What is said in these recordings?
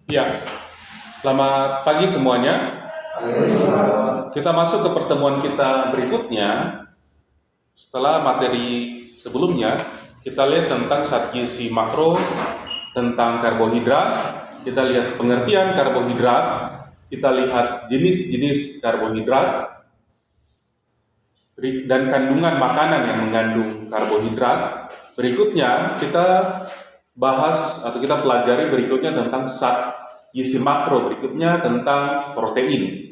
Ya, selamat pagi semuanya. Kita masuk ke pertemuan kita berikutnya. Setelah materi sebelumnya, kita lihat tentang zat gizi makro, tentang karbohidrat, kita lihat pengertian karbohidrat, kita lihat jenis-jenis karbohidrat, dan kandungan makanan yang mengandung karbohidrat. Berikutnya kita bahas atau kita pelajari berikutnya tentang zat gizi makro, berikutnya tentang protein.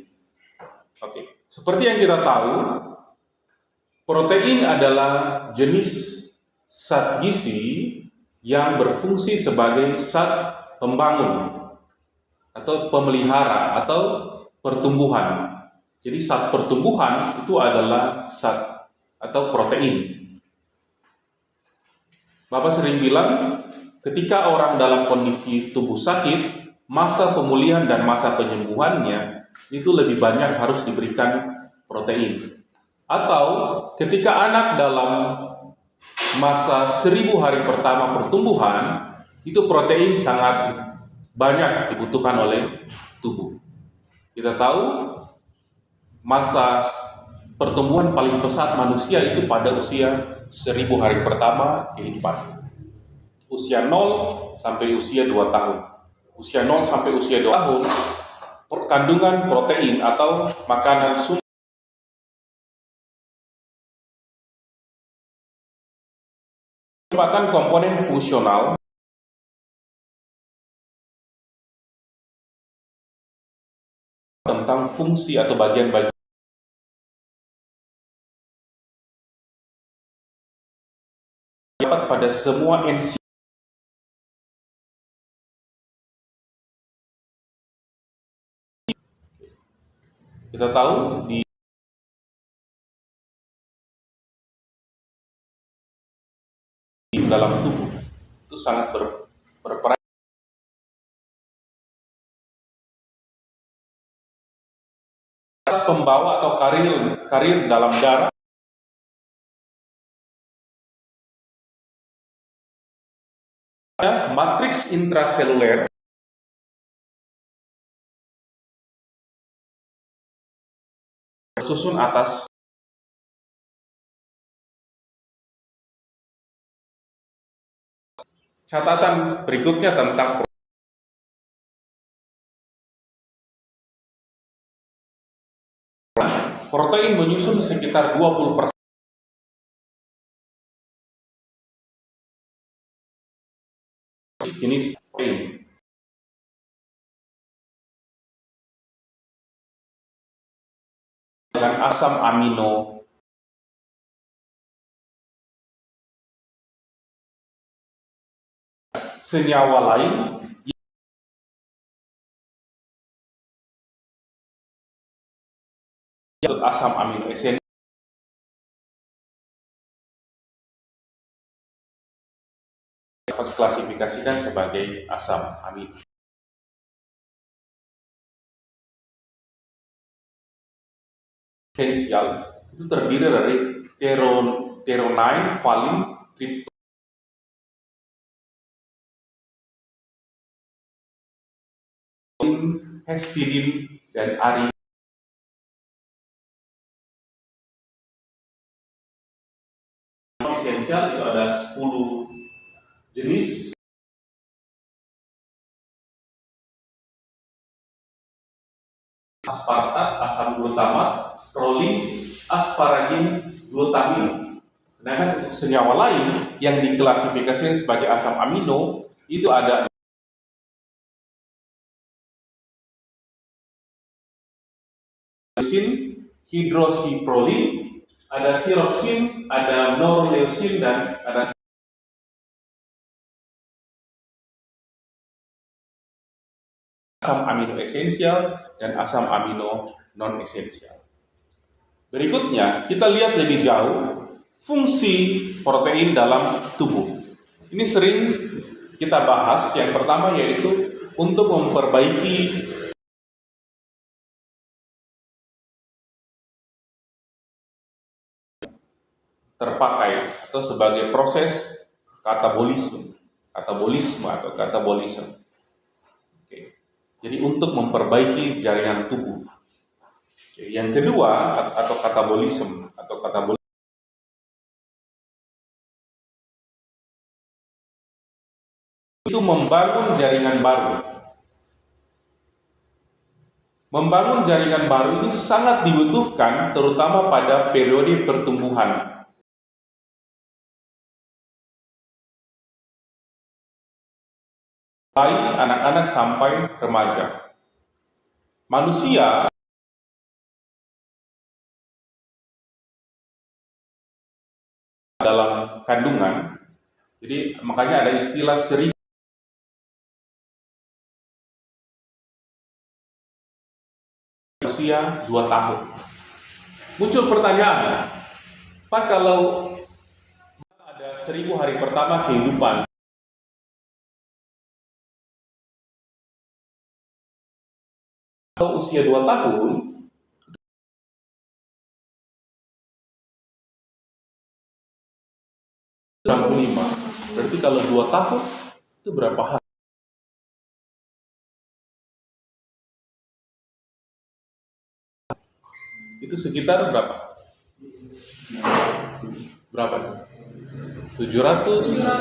Oke, seperti yang kita tahu, protein adalah jenis zat gizi yang berfungsi sebagai zat pembangun atau pemelihara atau pertumbuhan. Jadi zat pertumbuhan itu adalah zat atau protein. Bapak sering bilang, ketika orang dalam kondisi tubuh sakit, masa pemulihan dan masa penyembuhannya itu lebih banyak harus diberikan protein. Atau ketika anak dalam masa 1000 hari pertama pertumbuhan, itu protein sangat banyak dibutuhkan oleh tubuh. Kita tahu masa pertumbuhan paling pesat manusia itu pada usia 1000 hari pertama kehidupan. Usia 0 sampai usia 2 tahun. Usia 0 sampai usia 2 tahun, kandungan protein atau makanan sumber merupakan komponen fungsional tentang fungsi atau bagian-bagian pada semua enzim. Kita tahu di dalam tubuh itu sangat berperan pembawa atau karir dalam darah, matriks intraseluler susun atas catatan berikutnya tentang protein menyusun sekitar 20% jenis protein. Dengan asam amino senyawa lain yang asam amino esensial klasifikasikan sebagai asam amino esensial. Itu terdiri dari threonine, valin, tryptophan, histidine, dan arin. Esensial itu ada 10 jenis. Aspartat, asam glutamat, prolin, asparagin, glutamin. Sedangkan untuk senyawa lain yang diklasifikasikan sebagai asam amino itu ada hidroksiprolin, ada tiroksin, ada norleusin, dan ada asam amino esensial dan asam amino non esensial. Berikutnya kita lihat lebih jauh fungsi protein dalam tubuh. Ini sering kita bahas. Yang pertama yaitu untuk memperbaiki terpakai atau sebagai proses katabolisme atau katabolisme. Oke. Jadi untuk memperbaiki jaringan tubuh. Yang kedua atau katabolisme itu membangun jaringan baru. Membangun jaringan baru ini sangat dibutuhkan terutama pada periode pertumbuhan. Bayi, anak-anak sampai remaja. Manusia dalam kandungan, jadi makanya ada istilah usia 2 tahun. Muncul pertanyaan, Pak, kalau ada 1000 hari pertama kehidupan, atau usia 2 tahun, 65. Berarti kalau 2 tahun, itu berapa hari? Itu sekitar berapa? Berapa? 700?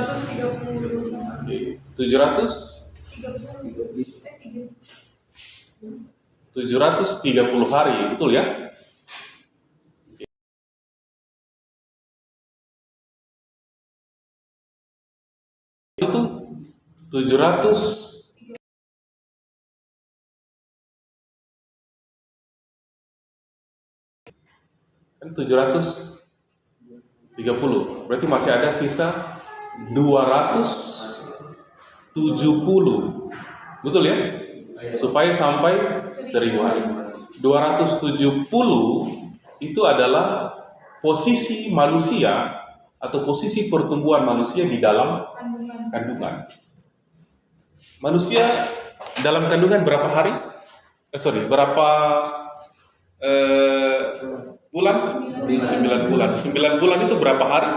730 hari, betul ya? Itu 700 kan 730, berarti masih ada sisa 270, betul ya? Supaya sampai 1000 hari. 270 itu adalah posisi manusia atau posisi pertumbuhan manusia di dalam kandungan. Manusia dalam kandungan berapa hari? Berapa bulan? 9 bulan. 9 bulan itu berapa hari?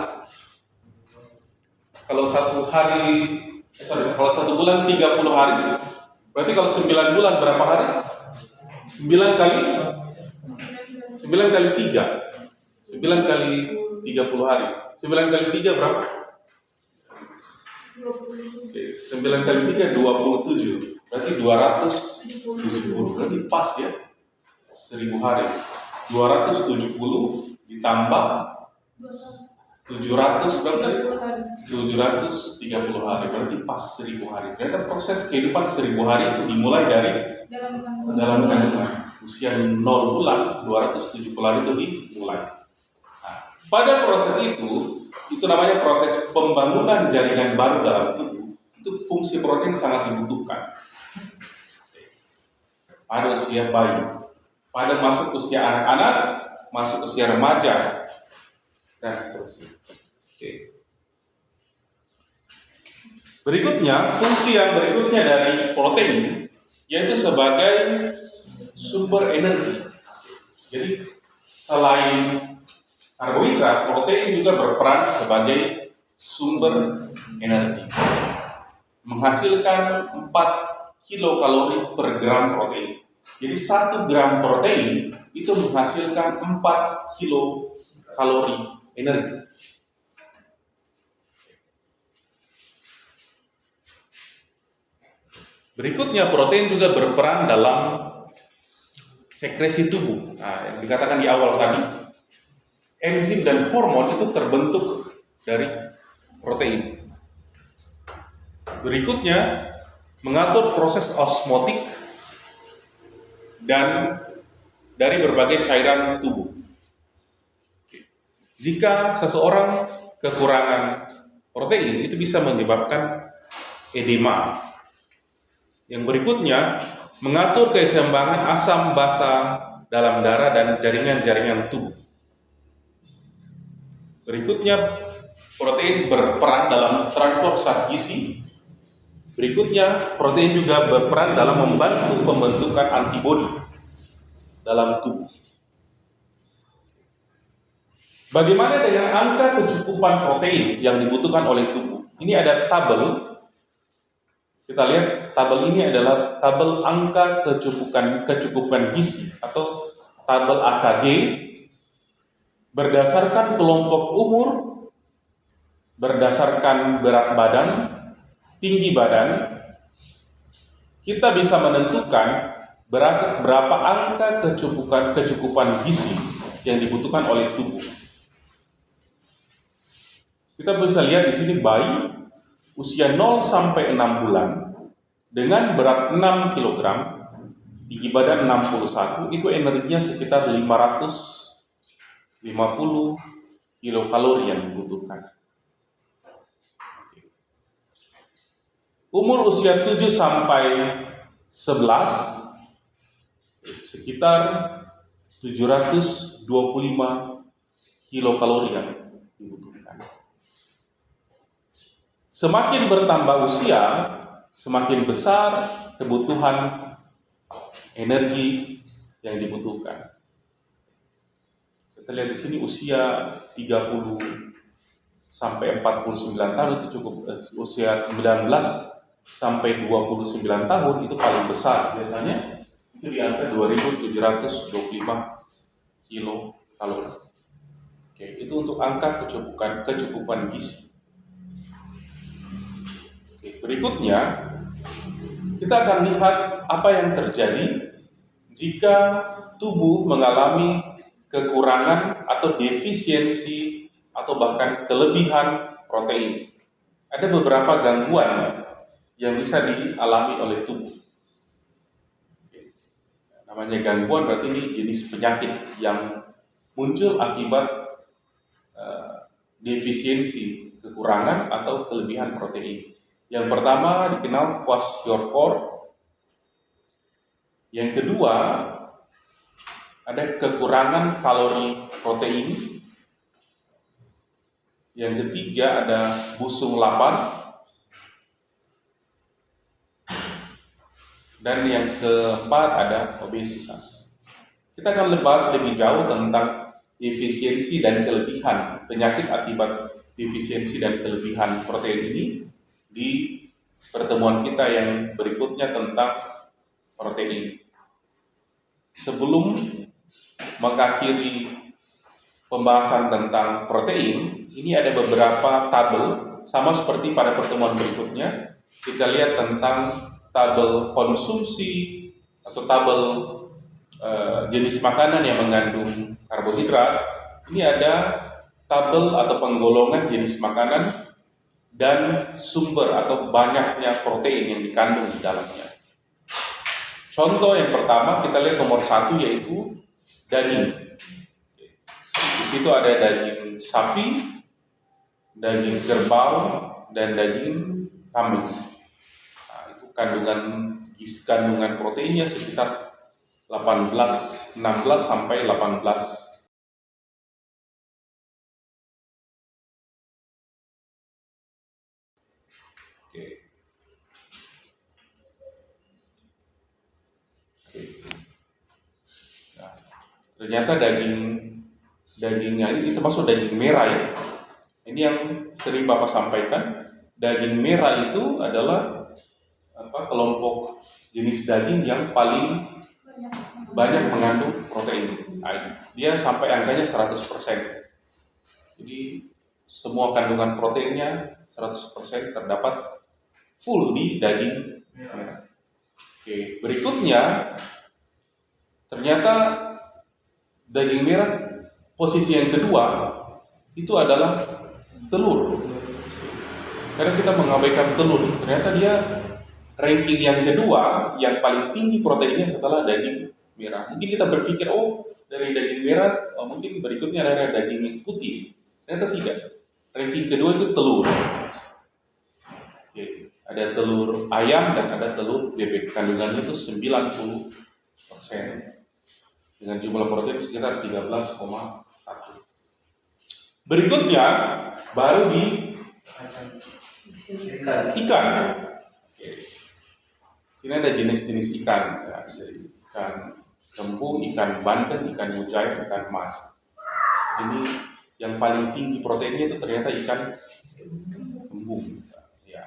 Kalau kalau 1 bulan 30 hari. Berarti kalau 9 bulan berapa hari? 9 kali 3. 9 kali 30 hari. 9 kali 3 berapa? 9 kali 3 27. Berarti 270. Berarti pas ya. 1000 hari. 270 ditambah 700 berarti 730 hari, berarti pas 1000 hari. Ternyata proses kehidupan 1000 hari itu dimulai dari dalam kandungan. Usia 0 bulan 270 hari itu dimulai. Nah, pada proses itu namanya proses pembangunan jaringan baru dalam tubuh. Itu fungsi protein sangat dibutuhkan. Pada usia bayi, pada masuk usia anak-anak, masuk usia remaja, dan seterusnya. Oke. Berikutnya, fungsi yang berikutnya dari protein yaitu sebagai sumber energi. Jadi selain karbohidrat, protein juga berperan sebagai sumber energi. Menghasilkan 4 kilokalori per gram protein. Jadi 1 gram protein itu menghasilkan 4 kilokalori energi. Berikutnya, protein juga berperan dalam sekresi tubuh. Nah, yang dikatakan di awal tadi, enzim dan hormon itu terbentuk dari protein. Berikutnya, mengatur proses osmotik dan dari berbagai cairan tubuh. Jika seseorang kekurangan protein, itu bisa menyebabkan edema. Yang berikutnya, mengatur keseimbangan asam basa dalam darah dan jaringan-jaringan tubuh. Berikutnya, protein berperan dalam transport zat gizi. Berikutnya, protein juga berperan dalam membantu pembentukan antibodi dalam tubuh. Bagaimana dengan angka kecukupan protein yang dibutuhkan oleh tubuh? Ini ada tabel Kita lihat tabel ini adalah tabel angka kecukupan gizi atau tabel AKG berdasarkan kelompok umur, berdasarkan berat badan, tinggi badan. Kita bisa menentukan berapa angka kecukupan gizi yang dibutuhkan oleh tubuh. Kita bisa lihat di sini bayi usia 0 sampai 6 bulan dengan berat 6 kg, tinggi badan 61, itu energinya sekitar 550 kilokalori yang dibutuhkan. Umur usia 7 sampai 11 sekitar 725 kilokalori yang dibutuhkan. Semakin bertambah usia, semakin besar kebutuhan energi yang dibutuhkan. Kita lihat di sini usia 30 sampai 49 tahun itu cukup, usia 19 sampai 29 tahun itu paling besar, biasanya itu di angka 2725 kilokalori. Oke, itu untuk angka kecukupan gizi. Oke, berikutnya kita akan lihat apa yang terjadi jika tubuh mengalami kekurangan atau defisiensi atau bahkan kelebihan protein. Ada beberapa gangguan yang bisa dialami oleh tubuh. Namanya gangguan berarti ini jenis penyakit yang muncul akibat defisiensi, kekurangan atau kelebihan protein. Yang pertama dikenal kwashiorkor. Yang kedua ada kekurangan kalori protein. Yang ketiga ada busung lapar. Dan yang keempat ada obesitas. Kita akan bahas lebih jauh tentang defisiensi dan kelebihan, penyakit akibat defisiensi dan kelebihan protein ini di pertemuan kita yang berikutnya tentang protein. Sebelum mengakhiri pembahasan tentang protein, ini ada beberapa tabel, sama seperti pada pertemuan berikutnya. Kita lihat tentang tabel konsumsi atau tabel jenis makanan yang mengandung karbohidrat. Ini ada tabel atau penggolongan jenis makanan dan sumber atau banyaknya protein yang dikandung di dalamnya. Contoh yang pertama kita lihat nomor 1 yaitu daging. Di situ ada daging sapi, daging kerbau, dan daging kambing. Nah, itu kandungan proteinnya sekitar 16 sampai 18. Nah, ternyata dagingnya ini termasuk daging merah ya. Ini yang sering Bapak sampaikan, daging merah itu adalah kelompok jenis daging yang paling banyak mengandung protein. Nah, dia sampai angkanya 100%. Jadi semua kandungan proteinnya 100% terdapat full di daging merah. Oke, berikutnya ternyata daging merah posisi yang kedua itu adalah telur. Karena kita mengabaikan telur, ternyata dia ranking yang kedua yang paling tinggi proteinnya setelah daging merah. Mungkin kita berpikir, dari daging merah, mungkin berikutnya ada daging putih. Ternyata tidak. Ranking kedua itu telur. Oke, ada telur ayam dan ada telur bebek. Kandungannya itu 90%. Dengan jumlah protein sekitar 13,1. Berikutnya baru di ikan. Sini ada jenis-jenis ikan, ya, dari ikan kembung, ikan bandeng, ikan mujair, ikan mas. Ini yang paling tinggi proteinnya itu ternyata ikan kembung, ya.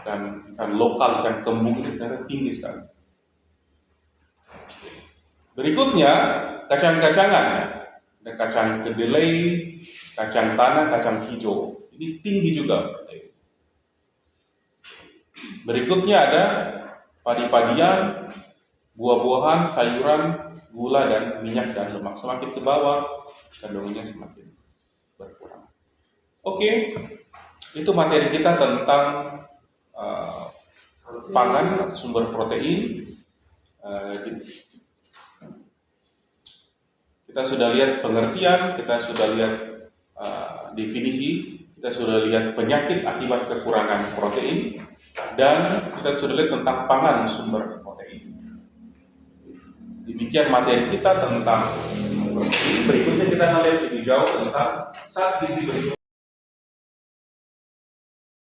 Ikan ikan lokal, ikan kembung ini ternyata tinggi sekali. Berikutnya, kacang-kacangan. Ada kacang kedelai, kacang tanah, kacang hijau. Ini tinggi juga. Berikutnya ada padi-padian, buah-buahan, sayuran, gula, dan minyak dan lemak. Semakin ke bawah, kandungannya semakin berkurang. Oke, itu materi kita tentang pangan, sumber protein. Kita sudah lihat pengertian, kita sudah lihat definisi, kita sudah lihat penyakit akibat kekurangan protein, dan kita sudah lihat tentang pangan sumber protein. Demikian materi kita tentang protein. Berikutnya kita akan lihat lebih jauh tentang zat gizi berikutnya.